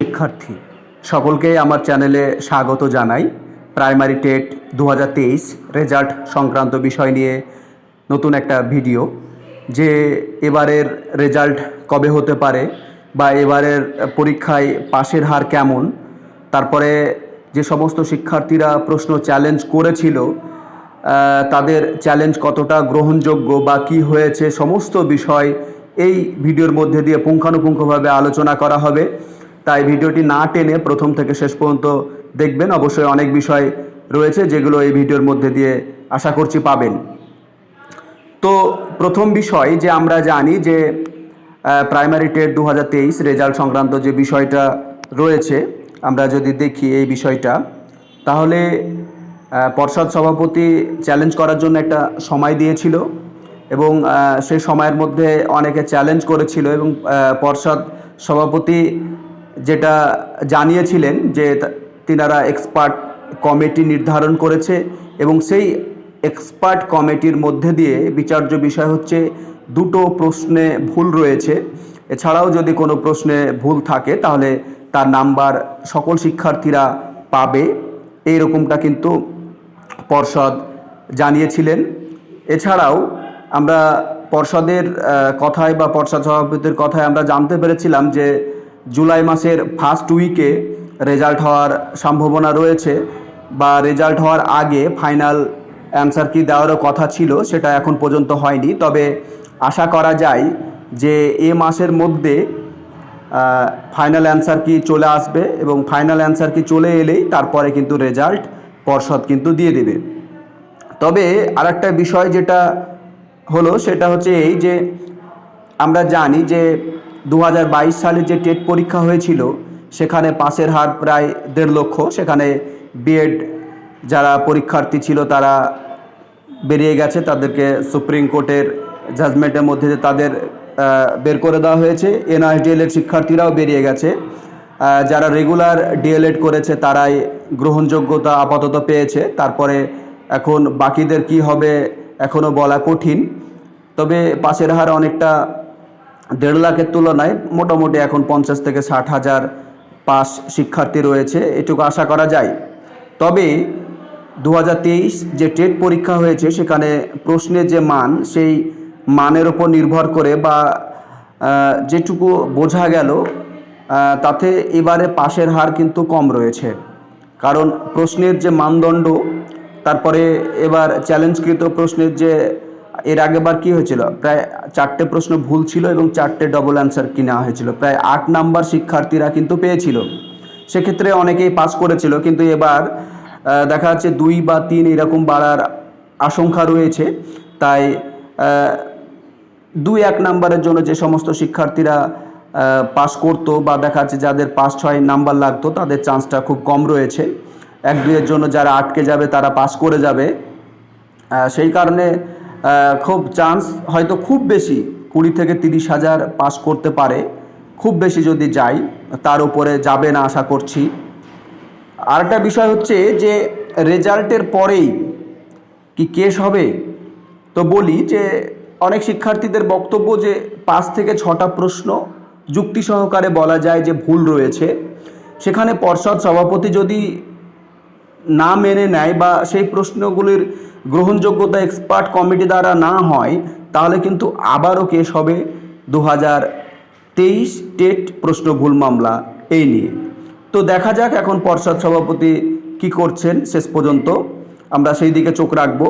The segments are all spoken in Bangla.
শিক্ষার্থী সকলকে আমার চ্যানেলে স্বাগত জানাই। প্রাইমারি টেট 2023 রেজাল্ট সংক্রান্ত বিষয় নিয়ে নতুন একটা ভিডিও, যে এবারের রেজাল্ট কবে হতে পারে বা এবারের পরীক্ষায় পাশের হার কেমন, তারপরে যে সমস্ত শিক্ষার্থীরা প্রশ্ন চ্যালেঞ্জ করেছিল তাদের চ্যালেঞ্জ কতটা গ্রহণযোগ্য বা কী হয়েছে, সমস্ত বিষয় এই ভিডিওর মধ্যে দিয়ে পুঙ্খানুপুঙ্খভাবে আলোচনা করা হবে। তাই ভিডিওটি না টেনে প্রথম থেকে শেষ পর্যন্ত দেখবেন। অবশ্যই অনেক বিষয় রয়েছে যেগুলো এই ভিডিওর মধ্যে দিয়ে আশা করছি পাবেন। তো প্রথম বিষয় যে আমরা জানি যে প্রাইমারি টেট 2023 রেজাল্ট সংক্রান্ত যে বিষয়টা রয়েছে, আমরা যদি দেখি এই বিষয়টা, তাহলে পর্ষদ সভাপতি চ্যালেঞ্জ করার জন্য একটা সময় দিয়েছিল এবং সেই সময়ের মধ্যে অনেকে চ্যালেঞ্জ করেছিল এবং পর্ষদ সভাপতি যেটা জানিয়েছিলেন যে তিনারা এক্সপার্ট কমিটি নির্ধারণ করেছে এবং সেই এক্সপার্ট কমিটির মধ্যে দিয়ে বিচার্য বিষয় হচ্ছে দুটো প্রশ্নে ভুল রয়েছে। এছাড়াও যদি কোনো প্রশ্নে ভুল থাকে তাহলে তার নাম্বার সকল শিক্ষার্থীরা পাবে, এইরকমটা কিন্তু পর্ষদ জানিয়েছিলেন। এছাড়াও আমরা পর্ষদের কথায় বা পর্ষদ সভাপতির কথায় আমরা জানতে পেরেছিলাম যে জুলাই মাসের ফার্স্ট উইকে রেজাল্ট হওয়ার সম্ভাবনা রয়েছে বা রেজাল্ট হওয়ার আগে ফাইনাল অ্যান্সার কি দেওয়ারও কথা ছিল, সেটা এখন পর্যন্ত হয়নি। তবে আশা করা যায় যে এ মাসের মধ্যে ফাইনাল অ্যান্সার কি চলে আসবে এবং ফাইনাল অ্যান্সার কি চলে এলেই তারপরে কিন্তু রেজাল্ট পর্ষদ কিন্তু দিয়ে দেবে। তবে আরেকটা বিষয় যেটা হলো সেটা হচ্ছে এই যে আমরা জানি যে 2022 সালে যে টেট পরীক্ষা হয়েছিল সেখানে পাসের হার প্রায় 1.5 লক্ষ। সেখানে বিএড যারা পরীক্ষার্থী ছিল তারা বেরিয়ে গেছে, তাদেরকে সুপ্রিম কোর্টের জাজমেন্টের মধ্যে তাদের বের করে দেওয়া হয়েছে। এনআইডিএলের শিক্ষার্থীরাও বেরিয়ে গেছে। যারা রেগুলার ডিএলএড করেছে তারাই গ্রহণযোগ্যতা আপাতত পেয়েছে। তারপরে এখন বাকিদের কি হবে এখনও বলা কঠিন। তবে পাসের হার অনেকটা 1.5 লাখের তুলনায় মোটামুটি এখন 50 থেকে 60 হাজার পাস শিক্ষার্থী রয়েছে, এটুকু আশা করা যায়। তবে 2023 যে টেট পরীক্ষা হয়েছে সেখানে প্রশ্নের যে মান, সেই মানের ওপর নির্ভর করে বা যেটুকু বোঝা গেল তাতে এবারে পাশের হার কিন্তু কম রয়েছে। কারণ প্রশ্নের যে মানদণ্ড, তারপরে এবার চ্যালেঞ্জকৃত প্রশ্নের যে এর আগেবার কি হয়েছিল, প্রায় 4টে প্রশ্ন ভুল ছিল এবং 4টে ডবল অ্যান্সার কি নেওয়া হয়েছিল, প্রায় 8 নাম্বার শিক্ষার্থীরা কিন্তু পেয়েছিল। সেক্ষেত্রে অনেকেই পাস করেছিল, কিন্তু এবার দেখা যাচ্ছে 2 বা 3 এরকম বাড়ার আশঙ্কা রয়েছে। তাই 2-1 নাম্বারের জন্য যে সমস্ত শিক্ষার্থীরা পাস করতো বা দেখা যাচ্ছে যাদের 5-6 নাম্বার লাগতো তাদের চান্সটা খুব কম রয়েছে। 1-2-এর জন্য যারা আটকে যাবে তারা পাস করে যাবে। সেই কারণে খুব চান্স হয়তো খুব বেশি 20 থেকে 30 হাজার পাস করতে পারে, খুব বেশি যদি যায়, তার উপরে যাবে না আশা করছি। আরেকটা বিষয় হচ্ছে যে রেজাল্টের পরেই কি কেস হবে। তো বলি যে অনেক শিক্ষার্থীদের বক্তব্য যে 5 থেকে 6টা প্রশ্ন যুক্তি সহকারে বলা যায় যে ভুল রয়েছে, সেখানে পর্ষদ সভাপতি যদি না মেনে নেয় বা সেই প্রশ্নগুলির গ্রহণযোগ্যতা এক্সপার্ট কমিটি দ্বারা না হয় তাহলে কিন্তু আবারও কেস হবে 2023 টেট প্রশ্ন ভুল মামলা এই নিয়ে। তো দেখা যাক এখন পর্ষদ সভাপতি কি করছেন, শেষ পর্যন্ত আমরা সেই দিকে চোখ রাখবো।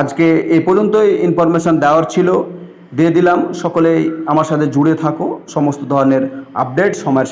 আজকে এই পর্যন্তই ইনফরমেশন দেওয়ার ছিল, দিয়ে দিলাম। সকলেই আমার সাথে জুড়ে থাকো, সমস্ত ধরনের আপডেট সময়ের সাথে